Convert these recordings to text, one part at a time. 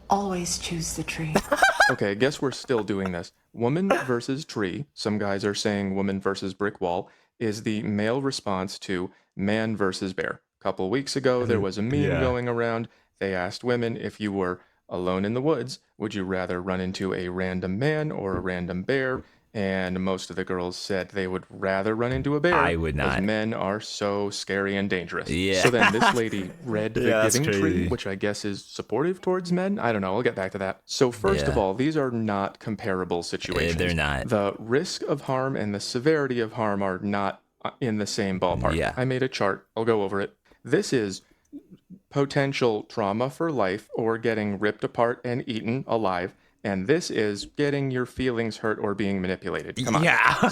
Always choose the tree. Okay, I guess we're still doing this. Woman versus tree, some guys are saying woman versus brick wall, is the male response to man versus bear. A couple weeks ago, there was a meme Yeah. going around. They asked women, if you were alone in the woods, would you rather run into a random man or a random bear? And most of the girls said they would rather run into a bear I would as not. men are so scary and dangerous. Yeah. So then this lady read the Yeah, that's giving tree, crazy. which I guess is supportive towards men. I don't know. I'll get back to that. So first of Yeah. all, these are not comparable situations. They're not. The risk of harm and the severity of harm are not in the same ballpark. Yeah. I made a chart. I'll go over it. This is potential trauma for life or getting ripped apart and eaten alive. And this is getting your feelings hurt or being manipulated. Come on. Yeah.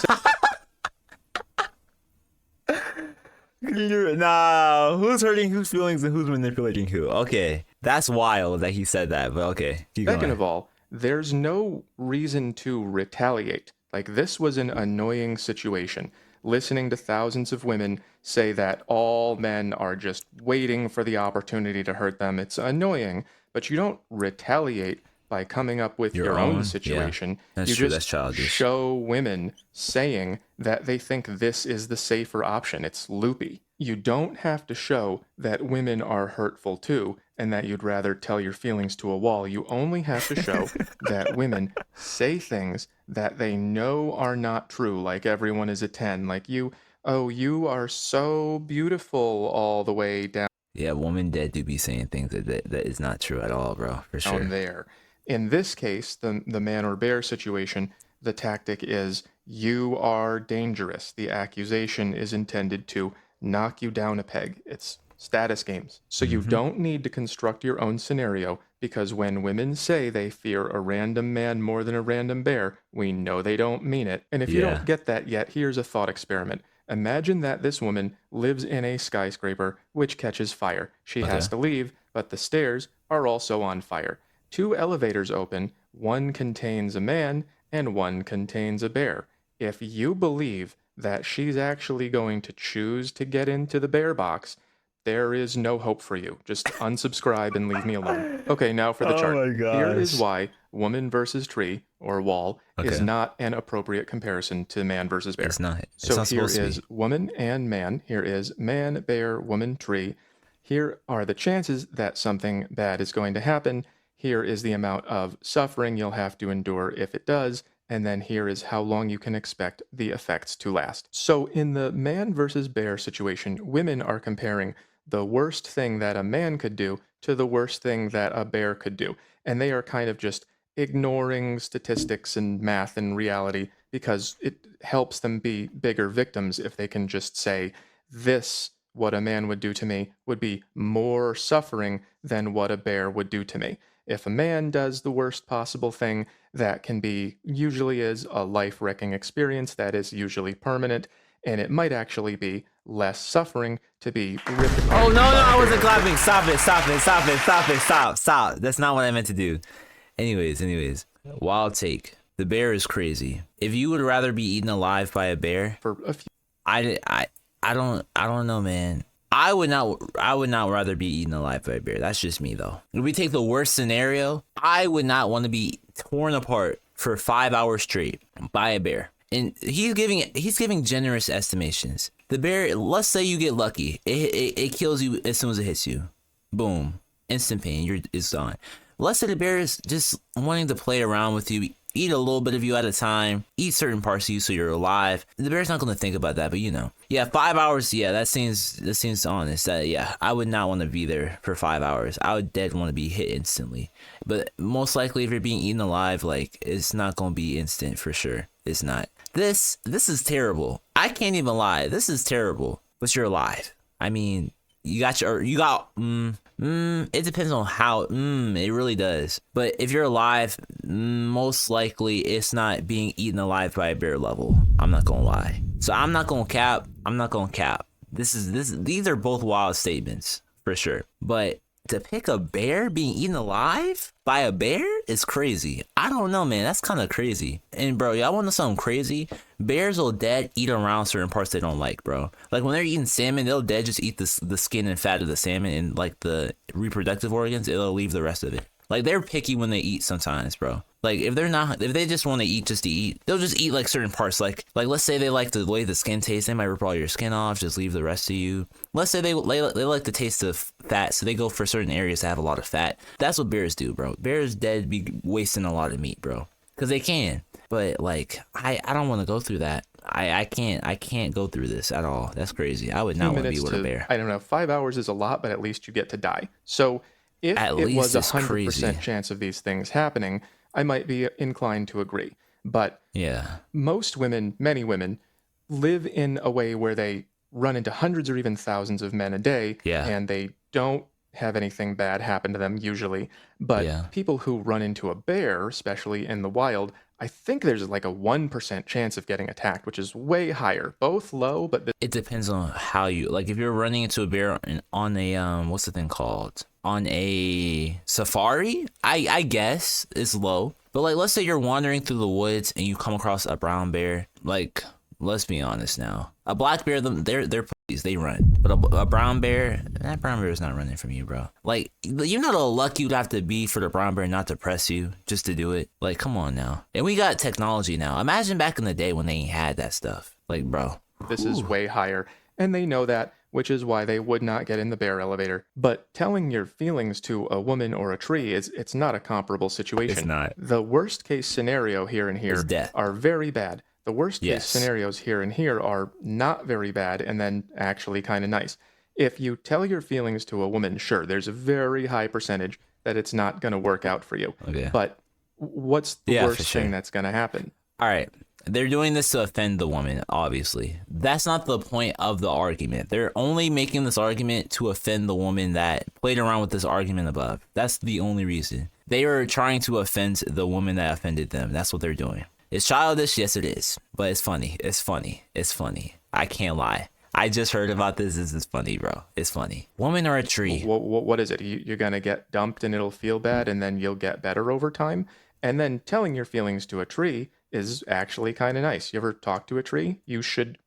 Nah, who's hurting whose feelings and who's manipulating who? Okay, that's wild that he said that, but okay. Keep Second going. of all, there's no reason to retaliate. Like, this was an annoying situation. Listening to thousands of women say that all men are just waiting for the opportunity to hurt them, it's annoying, but you don't retaliate by coming up with your own Yeah, situation. that's You true. just That's childish. show women saying that they think this is the safer option. It's loopy. You don't have to show that women are hurtful too and that you'd rather tell your feelings to a wall. You only have to show that women say things that they know are not true, like everyone is a 10, like you, oh, you are so beautiful all the way down Yeah, woman dead do be saying things that is not true at all, bro. For sure. there. In this case, the man or bear situation, the tactic is you are dangerous. The accusation is intended to knock you down a peg. It's status games. So you don't need to construct your own scenario because when women say they fear a random man more than a random bear, we know they don't mean it. And if you Yeah. don't get that yet, here's a thought experiment. Imagine that this woman lives in a skyscraper which catches fire. She has to leave, but the stairs are also on fire. Two elevators open, one contains a man and one contains a bear. If you believe that she's actually going to choose to get into the bear box, there is no hope for you. Just unsubscribe and leave me alone. Okay, now for the Oh chart. my Here is gosh. why woman versus tree or wall is Okay. not an appropriate comparison to man versus bear. It's not. It's So not here supposed to is be. woman and man. Here is man, bear, woman, tree. Here are the chances that something bad is going to happen. Here is the amount of suffering you'll have to endure if it does. And then here is how long you can expect the effects to last. So in the man versus bear situation, women are comparing the worst thing that a man could do to the worst thing that a bear could do. And they are kind of just ignoring statistics and math and reality because it helps them be bigger victims if they can just say, this, what a man would do to me, would be more suffering than what a bear would do to me. If a man does the worst possible thing, that can be usually is a life-wrecking experience that is usually permanent, and it might actually be less suffering to be ripped apart. Oh no, by a I wasn't bear. clapping. Stop it! Stop it! Stop it! Stop it! Stop! That's not what I meant to do. Anyways, wild take. The bear is crazy. If you would rather be eaten alive by a bear, For a few I don't know, man. I would not rather be eaten alive by a bear. That's just me though. If we take the worst scenario, I would not want to be torn apart for 5 hours straight by a bear. And he's giving generous estimations. The bear, let's say you get lucky, it kills you as soon as it hits you. Boom, instant pain. It's gone. Let's say the bear is just wanting to play around with you, eat a little bit of you at a time, eat certain parts of you so you're alive. The bear's not going to think about that, but you know. Yeah, 5 hours, yeah, that seems honest. Yeah, I would not want to be there for 5 hours. I would dead want to be hit instantly. But most likely if you're being eaten alive, like, it's not going to be instant for sure. It's not. This is terrible. I can't even lie. This is terrible. But you're alive. I mean, it depends on how, it really does. But if you're alive, most likely it's not being eaten alive by a bear level. I'm not gonna lie. So I'm not gonna cap. These are both wild statements for sure. But to pick a bear being eaten alive by a bear is crazy. I don't know, man. That's kind of crazy. And bro, y'all want to know something crazy? Bears will dead eat around certain parts they don't like, bro. Like when they're eating salmon, they'll dead just eat the skin and fat of the salmon and like the reproductive organs. It'll leave the rest of it. Like they're picky when they eat sometimes, bro. Like if they just want to eat just to eat, they'll just eat like certain parts. Like let's say they like the way the skin tastes, they might rip all your skin off, just leave the rest to you. Let's say they like the taste of fat, so they go for certain areas that have a lot of fat. That's what bears do, bro. Bears dead be wasting a lot of meat, bro, because they can. But like I don't want to go through that. I can't go through this at all. That's crazy. I would not want to be with a bear. I don't know, 5 hours is a lot, but at least you get to die. So if At it was least it's 100% crazy. chance of these things happening, I might be inclined to agree. But Yeah. most women, many women, live in a way where they run into hundreds or even thousands of men a day, Yeah. and they don't have anything bad happen to them usually. But Yeah. people who run into a bear, especially in the wild, I think there's like a 1% chance of getting attacked, which is way higher. Both low, but It depends on how you like. If you're running into a bear on a what's the thing called, on a safari, I guess it's low. But like, let's say you're wandering through the woods and you come across a brown bear. Like, let's be honest now, a black bear, they're pussies, they run. But a brown bear, that brown bear is not running from you, bro. Like, you know how lucky you'd have to be for the brown bear not to press you just to do it. Like, come on now. And we got technology now. Imagine back in the day when they ain't had that stuff. Like, bro. this is way higher. And they know that, which is why they would not get in the bear elevator. But telling your feelings to a woman or a tree it's not a comparable situation. It's not. The worst case scenario here and here It's death. are very bad. The worst case Yes. scenarios here and here are not very bad and then actually kind of nice. If you tell your feelings to a woman, sure, there's a very high percentage that it's not going to work out for you. Okay. But what's the Yeah, for worst thing sure. that's going to happen? All right. They're doing this to offend the woman, obviously. That's not the point of the argument. They're only making this argument to offend the woman that played around with this argument above. That's the only reason. They are trying to offend the woman that offended them. That's what they're doing. It's childish, yes it is. But it's funny. It's funny. It's funny. I can't lie. I just heard about this. This is funny, bro. It's funny. Woman or a tree? What is it? You're going to get dumped and it'll feel bad and then you'll get better over time? And then telling your feelings to a tree is actually kind of nice. You ever talk to a tree? You should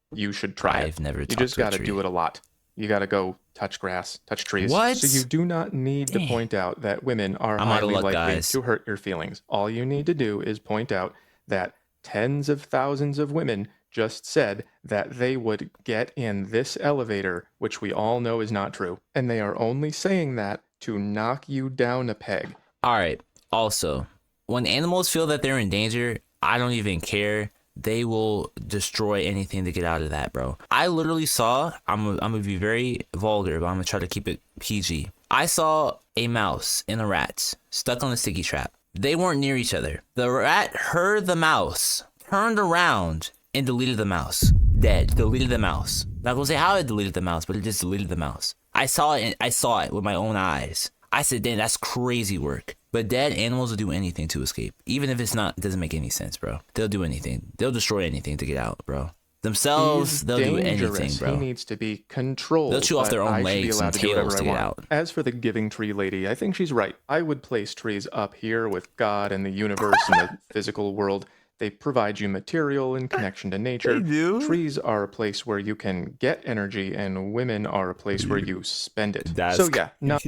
try it. I've never You talked just to a got to tree. do it a lot. You got to go touch grass, touch trees. What? So you do not need to Dang. point out that women are I'm out of highly luck, likely guys. to hurt your feelings. All you need to do is point out that tens of thousands of women just said that they would get in this elevator, which we all know is not true. And they are only saying that to knock you down a peg. All right. Also, when animals feel that they're in danger, I don't even care. They will destroy anything to get out of that, bro. I literally saw, I'm gonna be very vulgar, but I'm gonna try to keep it PG. I saw a mouse and a rat stuck on a sticky trap. They weren't near each other. The rat heard the mouse, turned around, and deleted the mouse. Dead. Deleted the mouse. Not gonna say how it deleted the mouse, but it just deleted the mouse. I saw it. I saw it with my own eyes. I said, "Damn, that's crazy work." But dead animals will do anything to escape, even if it doesn't make any sense, bro. They'll do anything. They'll destroy anything to get out, bro. Themselves, He's they'll do dangerous. anything, bro. He needs to be controlled. They'll chew off but their own I should be legs allowed and to do whatever tails I to get want. out. As for the giving tree lady, I think she's right. I would place trees up here with God and the universe and the physical world. They provide you material and connection to nature. They do? Trees are a place where you can get energy, and women are a place where you spend it. That's So yeah, not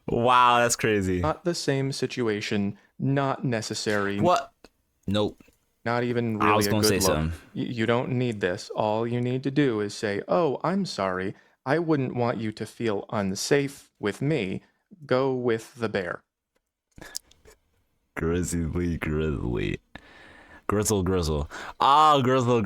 Wow, that's crazy. the same situation, not necessary. What? Nope. Not even I was really a gonna good say look. something. You don't need this. All you need to do is say, "Oh, I'm sorry. I wouldn't want you to feel unsafe with me. Go with the bear." Grizzly. Grizzle. Ah, grizzle.